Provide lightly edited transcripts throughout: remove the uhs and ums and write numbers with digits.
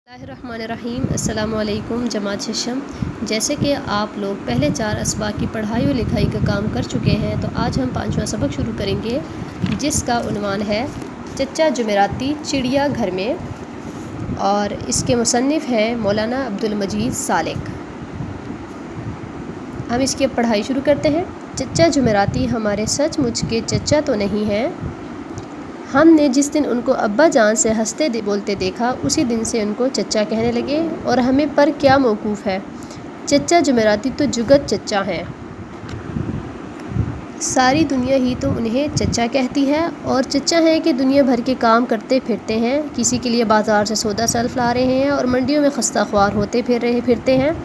बिस्मिल्लाहिर्रहमानिर्रहीम। अस्सलाम वालेकुम जमात शशम। जैसे कि आप लोग पहले 4 असबाक की पढ़ाई और लिखाई का काम कर चुके हैं, तो आज हम 5वां सबक शुरू करेंगे जिसका उन्वान है चचा जुमेराती चिड़िया घर में, और इसके मुसन्निफ़ हैं मौलाना अब्दुल मजीद सालिक। हम इसकी अब पढ़ाई शुरू करते हैं। चचा जुमेराती हमारे सचमुच के चचा तो नहीं हैं। हमने जिस दिन उनको अब्बा जान से हंसते बोलते देखा, उसी दिन से उनको चचा कहने लगे, और हमें पर क्या मौकूफ़ है। चचा जुमेराती तो जुगत चचा हैं, सारी दुनिया ही तो उन्हें चचा कहती है, और चचा हैं कि दुनिया भर के काम करते फिरते हैं। किसी के लिए बाज़ार से सौदा सल्फ ला रहे हैं और मंडियों में खस्ता ख्वार होते फिरते हैं।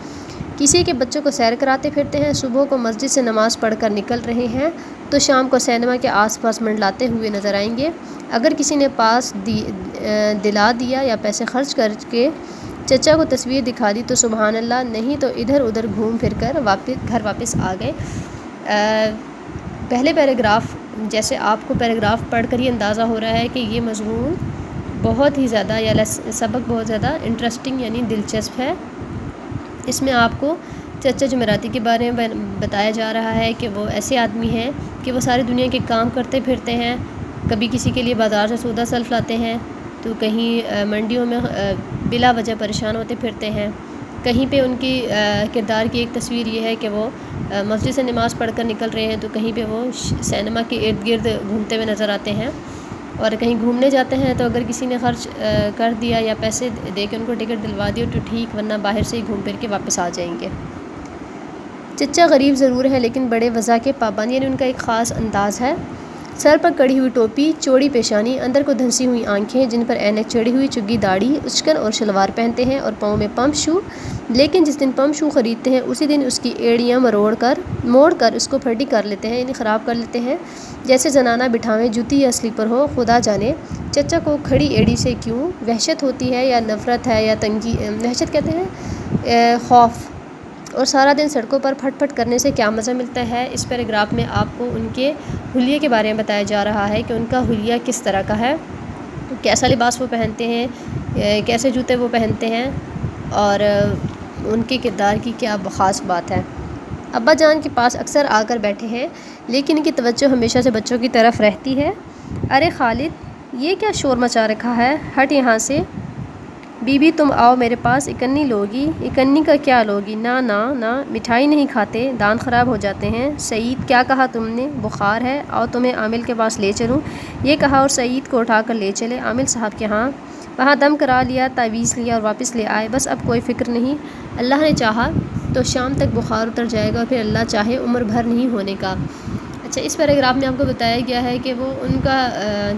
किसी के बच्चों को सैर कराते फिरते हैं। सुबह को मस्जिद से नमाज़ पढ़ कर निकल रहे हैं तो शाम को सिनेमा के आसपास मंडलाते हुए नज़र आएंगे। अगर किसी ने पास दिला दिया या पैसे खर्च करके चचा को तस्वीर दिखा दी तो सुबहान अल्लाह, नहीं तो इधर उधर घूम फिर कर घर वापस आ गए। पहले पैराग्राफ, जैसे आपको पैराग्राफ पढ़ कर ही अंदाज़ा हो रहा है कि ये मज़मून बहुत ही ज़्यादा या सबक बहुत ज़्यादा इंटरेस्टिंग यानी दिलचस्प है। इसमें आपको चचा जुमेराती के बारे में बताया जा रहा है कि वो ऐसे आदमी हैं कि वो सारी दुनिया के काम करते फिरते हैं। कभी किसी के लिए बाज़ार से सौदा सल्फ लाते हैं, तो कहीं मंडियों में बिला वजह परेशान होते फिरते हैं। कहीं पे उनकी किरदार की एक तस्वीर ये है कि वो मस्जिद से नमाज़ पढ़ कर निकल रहे हैं, तो कहीं पे वो सिनेमा के इर्द गिर्द घूमते हुए नज़र आते हैं। और कहीं घूमने जाते हैं तो अगर किसी ने खर्च कर दिया या पैसे दे के उनको टिकट दिलवा दिया तो ठीक, वरना बाहर से ही घूम फिर के वापस आ जाएंगे। चचा गरीब ज़रूर है लेकिन बड़े वज़ा के पाबंद, यानी उनका एक ख़ास अंदाज़ है। सर पर कड़ी हुई टोपी, चौड़ी पेशानी, अंदर को धंसी हुई आंखें जिन पर ऐनक चढ़ी हुई, चुग्गी दाढ़ी, उचकन और शलवार पहनते हैं, और पाँव में पम्प शू। लेकिन जिस दिन पम्प शू ख़रीदते हैं उसी दिन उसकी एड़ियाँ मोड़ कर उसको फटी कर लेते हैं, यानी ख़राब कर लेते हैं। जैसे जनाना बिठावें जूती या स्लीपर हो, खुदा जाने चचा को खड़ी एड़ी से क्यों वहशत होती है, या नफ़रत है या तंगी। वहशत कहते हैं खौफ। और सारा दिन सड़कों पर फटफट करने से क्या मज़ा मिलता है। इस पैराग्राफ में आपको उनके हुलिये के बारे में बताया जा रहा है कि उनका हुलिया किस तरह का है, कैसा लिबास वो पहनते हैं, कैसे जूते वो पहनते हैं, और उनके किरदार की क्या ख़ास बात है। अब्बा जान के पास अक्सर आकर बैठे हैं, लेकिन इनकी तवज्जो हमेशा से बच्चों की तरफ रहती है। अरे खालिद, ये क्या शोर मचा रखा है, हट यहाँ से। बीबी तुम आओ मेरे पास, इकन्नी लोगी। इकन्नी का क्या लोगी, ना ना ना, मिठाई नहीं खाते, दांत ख़राब हो जाते हैं। सईद, क्या कहा तुमने, बुखार है, आओ तुम्हें आमिल के पास ले चलूँ। ये कहा और सईद को उठाकर ले चले आमिल साहब के यहाँ। वहाँ दम करा लिया, तावीज़ लिया और वापस ले आए। बस अब कोई फ़िक्र नहीं, अल्लाह ने चाहा तो शाम तक बुखार उतर जाएगा, और फिर अल्लाह चाहे उम्र भर नहीं होने का। अच्छा, इस पैराग्राफ में आपको बताया गया है कि वो उनका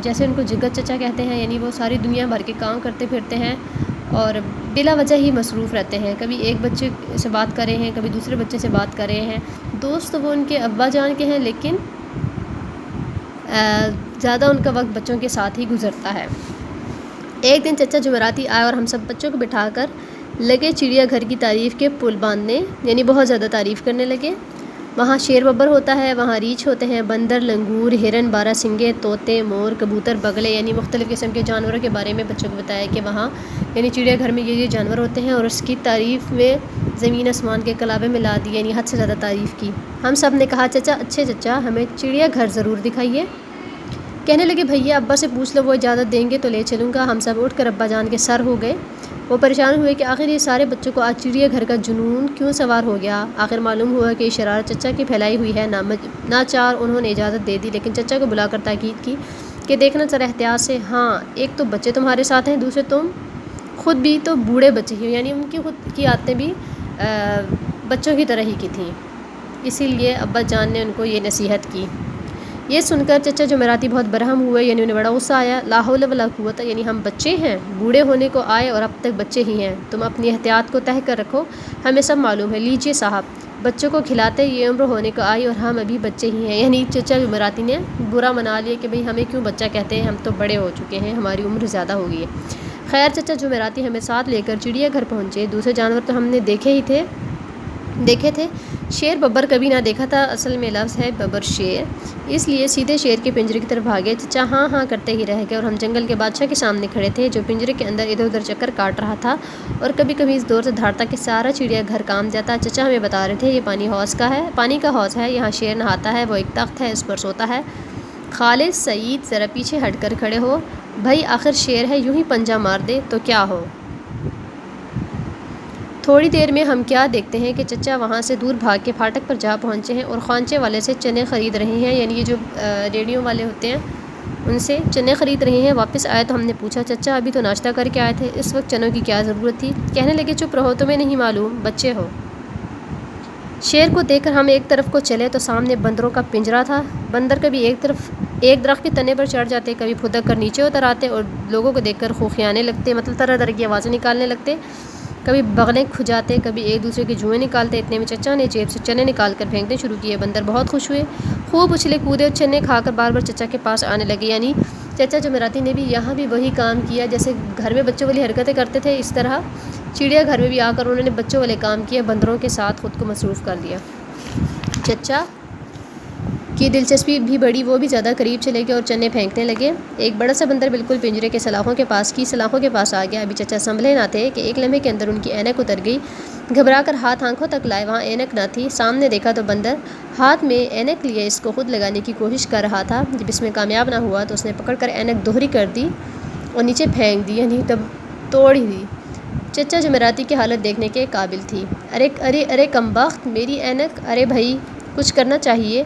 जैसे उनको जुगत चचा कहते हैं, यानी वो सारी दुनिया भर के काम करते फिरते हैं और बिला वजह ही मसरूफ़ रहते हैं। कभी एक बच्चे से बात कर रहे हैं, कभी दूसरे बच्चे से बात कर रहे हैं। दोस्त तो वो उनके अब्बा जान के हैं, लेकिन ज़्यादा उनका वक्त बच्चों के साथ ही गुज़रता है। एक दिन चचा जुमेराती आए और हम सब बच्चों को बिठाकर लगे चिड़िया घर की तारीफ़ के पुल बांधने, यानी बहुत ज़्यादा तारीफ़ करने लगे। वहाँ शेर बब्बर होता है, वहाँ रीछ होते हैं, बंदर, लंगूर, हिरन, बारहसिंगे, तोते, मोर, कबूतर, बगले, यानी मुख्तलिफ़ किस्म के जानवरों के बारे में बच्चों को बताया कि वहाँ यानी चिड़िया घर में ये जानवर होते हैं। और उसकी तारीफ़ में ज़मीन आसमान के कलाबे में ला दी, यानी हद से ज़्यादा तारीफ़ की। हम सब ने कहा चचा, अच्छे चचा, हमें चिड़िया घर ज़रूर दिखाइए। कहने लगे भैया अब्बा से पूछ लो, वो इजाज़त देंगे तो ले चलूँगा। हम सब उठ कर अब्बा जान के सर हो गए। वो परेशान हुए कि आखिर ये सारे बच्चों को आज चिड़िया घर का जुनून क्यों सवार हो गया। आखिर मालूम हुआ कि शरारत चचा की फैलाई हुई है। नाचार उन्होंने इजाज़त दे दी, लेकिन चचा को बुलाकर ताकीद की कि देखना ज़रा एहतियात से। हाँ, एक तो बच्चे तुम्हारे साथ हैं, दूसरे तुम खुद भी तो बूढ़े बच्चे ही हो, यानी उनकी खुद की आदतें भी बच्चों की तरह ही की थी। इसीलिए अब्बा जान ने उनको ये नसीहत की। ये सुनकर चचा जुमेराती बहुत बरहम हुए, यानी उन्हें बड़ा गुस्सा आया। ला हौला वला कुव्वत, यानी हम बच्चे हैं, बूढ़े होने को आए और अब तक बच्चे ही हैं। तुम अपनी एहतियात को तह कर रखो, हमें सब मालूम है। लीजिए साहब, बच्चों को खिलाते ये उम्र होने को आई और हम अभी बच्चे ही हैं। यानी चचा जुमेराती ने बुरा मना लिया कि भाई हमें क्यों बच्चा कहते हैं, हम तो बड़े हो चुके हैं, हमारी उम्र ज़्यादा हो गई है। खैर, चचा जुमेराती हमें साथ लेकर चिड़िया घर पहुँचे। दूसरे जानवर तो हमने देखे थे, شیر ببر کبھی نہ دیکھا تھا، اصل میں لفظ ہے ببر شیر، اس لیے سیدھے شیر کے پنجرے کی طرف بھاگے۔ چچا ہاں ہاں کرتے ہی رہ گئے اور ہم جنگل کے بادشاہ کے سامنے کھڑے تھے جو پنجرے کے اندر ادھر ادھر چکر کاٹ رہا تھا اور کبھی کبھی اس دور سے دھاڑتا کہ سارا چڑیا گھر کام جاتا۔ چچا ہمیں بتا رہے تھے یہ پانی کا حوض ہے، یہاں شیر نہاتا ہے، وہ ایک تخت ہے، اس پر سوتا ہے۔ خالد سعید ذرا پیچھے ہٹ کر کھڑے ہو بھائی، آخر شیر ہے، یوں ہی پنجہ مار دے تو کیا ہو۔ تھوڑی دیر میں ہم کیا دیکھتے ہیں کہ چچا وہاں سے دور بھاگ کے پھاٹک پر جا پہنچے ہیں اور خوانچے والے سے چنے خرید رہے ہیں، یعنی یہ جو ریڈیو والے ہوتے ہیں ان سے چنے خرید رہے ہیں۔ واپس آئے تو ہم نے پوچھا چچا ابھی تو ناشتہ کر کے آئے تھے، اس وقت چنوں کی کیا ضرورت تھی؟ کہنے لگے چپ رہو، تمہیں نہیں معلوم، بچے ہو۔ شیر کو دیکھ کر ہم ایک طرف کو چلے تو سامنے بندروں کا پنجرہ تھا۔ بندر کبھی ایک درخت کے تنے پر چڑھ جاتے، کبھی پھدک کر نیچے اتر آتے اور لوگوں کو دیکھ کر خوخیانے لگتے، مطلب طرح طرح کی آوازیں نکالنے لگتے، کبھی بغلیں کھجاتے، کبھی ایک دوسرے کے جوئیں نکالتے۔ اتنے میں چچا نے جیب سے چنے نکال کر پھینکنے شروع کیے۔ بندر بہت خوش ہوئے، خوب اچھلے کودے اور چنے کھا کر بار بار چچا کے پاس آنے لگے۔ یعنی چچا جمعراتی نے بھی یہاں بھی وہی کام کیا جیسے گھر میں بچوں والی حرکتیں کرتے تھے، اس طرح چڑیا گھر میں بھی آ کر انہوں نے بچوں والے کام کیے، بندروں کے ساتھ خود کو مصروف کر لیا۔ چچا کی دلچسپی بھی بڑی، وہ بھی زیادہ قریب چلے گئے اور چنے پھینکنے لگے۔ ایک بڑا سا بندر بالکل پنجرے کے سلاخوں کے پاس آ گیا۔ ابھی چچا سنبھلے نہ تھے کہ ایک لمحے کے اندر ان کی اینک اتر گئی۔ گھبرا کر ہاتھ آنکھوں تک لائے، وہاں اینک نہ تھی۔ سامنے دیکھا تو بندر ہاتھ میں اینک لیے اس کو خود لگانے کی کوشش کر رہا تھا۔ جب اس میں کامیاب نہ ہوا تو اس نے پکڑ کر اینک دوہری کر دی اور نیچے پھینک دی، یعنی تب توڑ ہی دی۔ چچا جمعراتی کی حالت دیکھنے کے قابل تھی۔ ارے کمبخت، میری اینک! ارے بھائی کچھ کرنا چاہیے،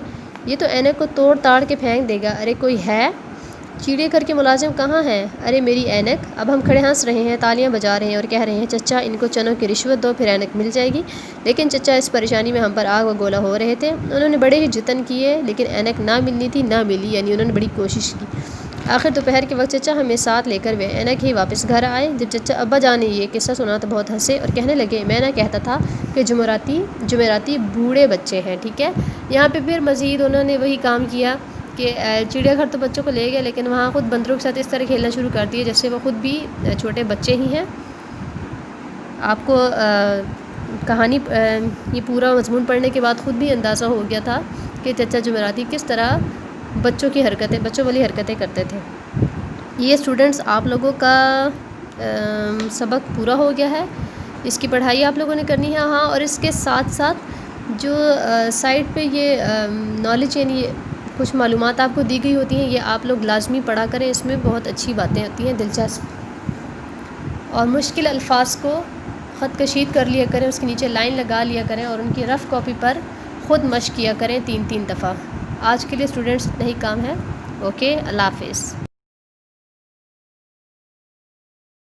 یہ تو اینک کو توڑ تاڑ کے پھینک دے گا۔ ارے کوئی ہے؟ چڑیا گھر کے ملازم کہاں ہیں؟ ارے میری اینک! اب ہم کھڑے ہنس رہے ہیں، تالیاں بجا رہے ہیں اور کہہ رہے ہیں چچا ان کو چنوں کی رشوت دو پھر اینک مل جائے گی۔ لیکن چچا اس پریشانی میں ہم پر آگ و گولا ہو رہے تھے۔ انہوں نے بڑے ہی جتن کیے لیکن اینک نہ ملنی تھی، نہ ملی، یعنی انہوں نے بڑی کوشش کی۔ آخر دوپہر کے وقت چچا ہمیں ساتھ لے کر وہ اینک ہی واپس گھر آئے۔ جب چچا ابا جان نے یہ قصہ سنا تو بہت ہنسے اور کہنے لگے میں نہ کہتا تھا کہ جمعراتی بوڑھے بچے ہیں۔ ٹھیک ہے، یہاں پہ پھر مزید انہوں نے وہی کام کیا کہ چڑیا گھر تو بچوں کو لے گئے لیکن وہاں خود بندروں کے ساتھ اس طرح کھیلنا شروع کر دیے جیسے وہ خود بھی چھوٹے بچے ہی ہیں۔ آپ کو کہانی یہ پورا مضمون پڑھنے کے بعد خود بھی اندازہ ہو گیا تھا کہ چچا جمعراتی کس طرح بچوں والی حرکتیں کرتے تھے۔ یہ اسٹوڈنٹس آپ لوگوں کا سبق پورا ہو گیا ہے، اس کی پڑھائی آپ لوگوں نے کرنی ہے۔ ہاں، اور اس کے ساتھ ساتھ جو سائٹ پہ یہ نالج یعنی کچھ معلومات آپ کو دی گئی ہوتی ہیں، یہ آپ لوگ لازمی پڑھا کریں، اس میں بہت اچھی باتیں ہوتی ہیں، دلچسپ۔ اور مشکل الفاظ کو خط کشید کر لیا کریں، اس کے نیچے لائن لگا لیا کریں اور ان کی رف کاپی پر خود مشق کیا کریں 3 دفعہ۔ آج کے لیے اسٹوڈنٹس اتنا ہی کام ہے۔ اوکے، اللہ حافظ۔